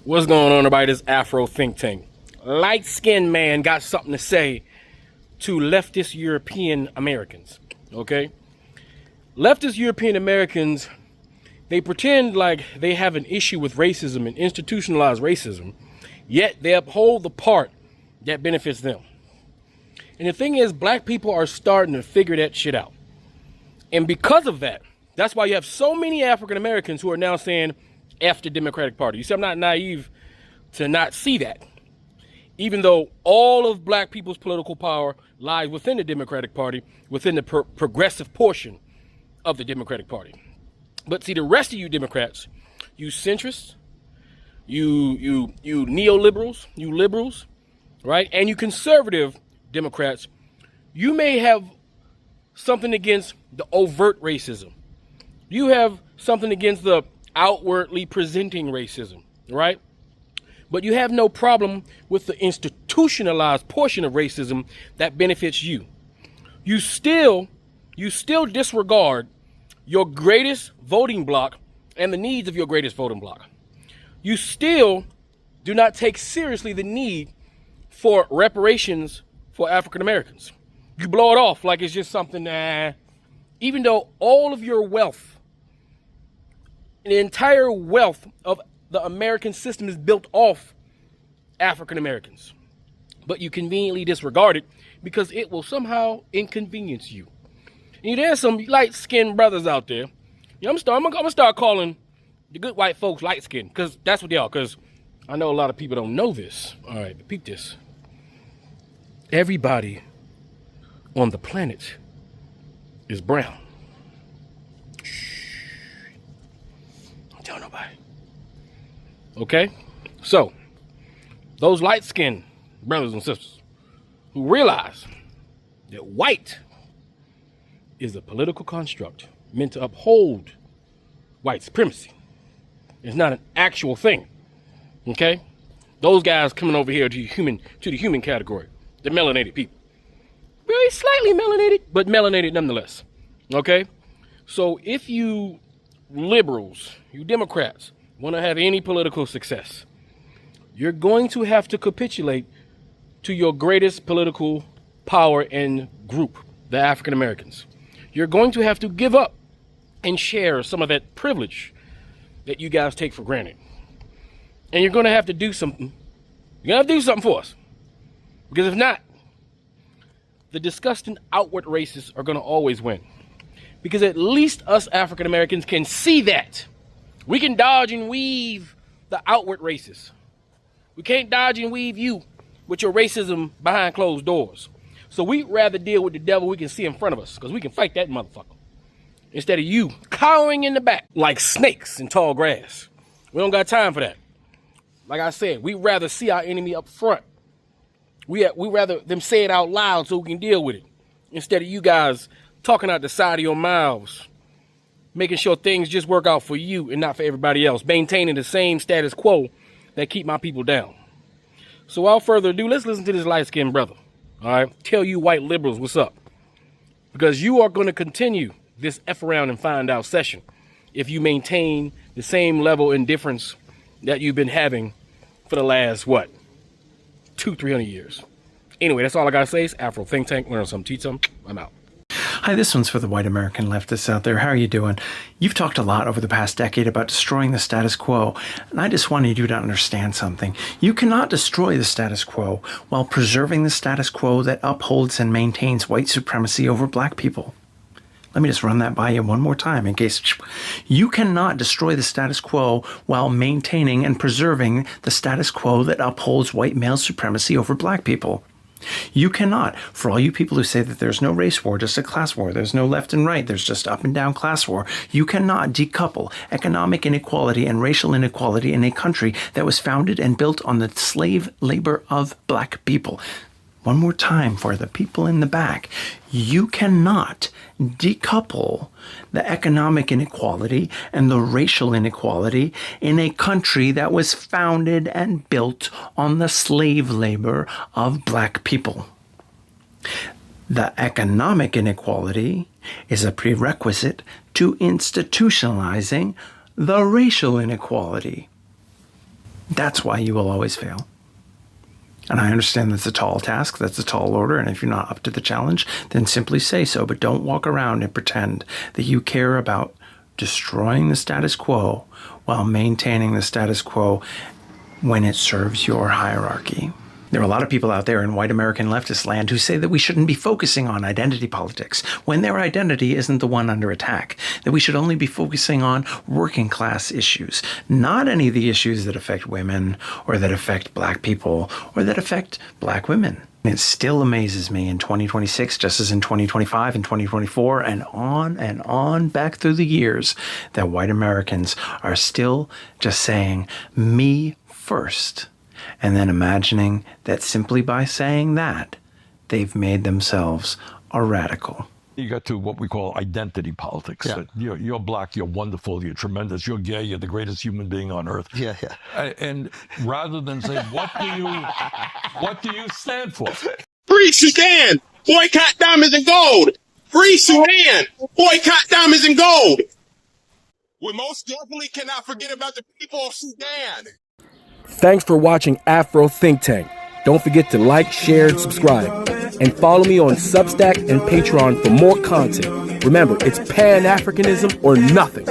What's going on, everybody? This Afro think tank. Light-skinned man got something to say to leftist European Americans, okay? Leftist European Americans, they pretend like they have an issue with racism and institutionalized racism, yet they uphold the part that benefits them. And the thing is, black people are starting to figure that shit out. And because of that, that's why you have so many African Americans who are now saying F the Democratic Party. You see, I'm not naive to not see that. Even though all of black people's political power lies within the Democratic Party, within the progressive portion of the Democratic Party. But see, the rest of you Democrats, you centrists, you neoliberals, you liberals, right? And you conservative Democrats, you may have something against the overt racism. You have something against the outwardly presenting racism, right? But you have no problem with the institutionalized portion of racism that benefits you. You still disregard your greatest voting bloc and the needs of your greatest voting bloc. You still do not take seriously the need for reparations for African Americans. You blow it off like it's just something, even though all of your wealth, the entire wealth of the American system is built off African Americans. But you conveniently disregard it because it will somehow inconvenience you. And there's some light-skinned brothers out there. I'm gonna start calling the good white folks light-skinned, because that's what they are, because I know a lot of people don't know this. All right, peep this. Everybody on the planet is brown. Don't tell nobody. Okay? So, those light-skinned brothers and sisters who realize that white is a political construct meant to uphold white supremacy. It's not an actual thing. Okay? Those guys coming over here to the human category, the melanated people. Very slightly melanated, but melanated nonetheless. Okay? So if you liberals, you Democrats, want to have any political success, you're going to have to capitulate to your greatest political power and group, the African Americans. You're going to have to give up and share some of that privilege that you guys take for granted. And you're going to have to do something. You're going to have to do something for us. Because if not, the disgusting outward racists are going to always win. Because at least us African Americans can see that. We can dodge and weave the outward racists. We can't dodge and weave you with your racism behind closed doors. So we'd rather deal with the devil we can see in front of us, because we can fight that motherfucker, instead of you cowering in the back like snakes in tall grass. We don't got time for that. Like I said, we'd rather see our enemy up front. We rather them say it out loud so we can deal with it, instead of you guys talking out the side of your mouths, making sure things just work out for you and not for everybody else, maintaining the same status quo that keep my people down. So without further ado, let's listen to this light-skinned brother. All right, tell you white liberals what's up, because you are going to continue this F around and find out session if you maintain the same level of indifference that you've been having for the last, 200-300 years. Anyway, that's all I got to say. It's Afro Think Tank. Learn something, teach something. I'm out. Hi, this one's for the white American leftists out there. How are you doing? You've talked a lot over the past decade about destroying the status quo, and I just wanted you to understand something. You cannot destroy the status quo while preserving the status quo that upholds and maintains white supremacy over black people. Let me just run that by you one more time in case. You cannot destroy the status quo while maintaining and preserving the status quo that upholds white male supremacy over black people. You cannot, for all you people who say that there's no race war, just a class war, there's no left and right, there's just up and down class war, you cannot decouple economic inequality and racial inequality in a country that was founded and built on the slave labor of black people. One more time for the people in the back. You cannot decouple the economic inequality and the racial inequality in a country that was founded and built on the slave labor of black people. The economic inequality is a prerequisite to institutionalizing the racial inequality. that's why you will always fail. And I understand that's a tall task, that's a tall order, and if you're not up to the challenge, then simply say so. But don't walk around and pretend that you care about destroying the status quo while maintaining the status quo when it serves your hierarchy. There are a lot of people out there in white American leftist land who say that we shouldn't be focusing on identity politics when their identity isn't the one under attack, that we should only be focusing on working class issues, not any of the issues that affect women or that affect black people or that affect black women. It still amazes me in 2026, just as in 2025 and 2024 and on back through the years, that white Americans are still just saying, me first. And then imagining that simply by saying that, they've made themselves a radical. You got to what we call identity politics. Yeah. You're black, you're wonderful, you're tremendous, you're gay, you're the greatest human being on earth. Yeah. And rather than say, what do you stand for? Free Sudan! Boycott diamonds and gold! Free Sudan! Boycott diamonds and gold! We most definitely cannot forget about the people of Sudan! Thanks for watching Afro Think Tank. Don't forget to like, share, and subscribe. And follow me on Substack and Patreon for more content. Remember, it's Pan-Africanism or nothing.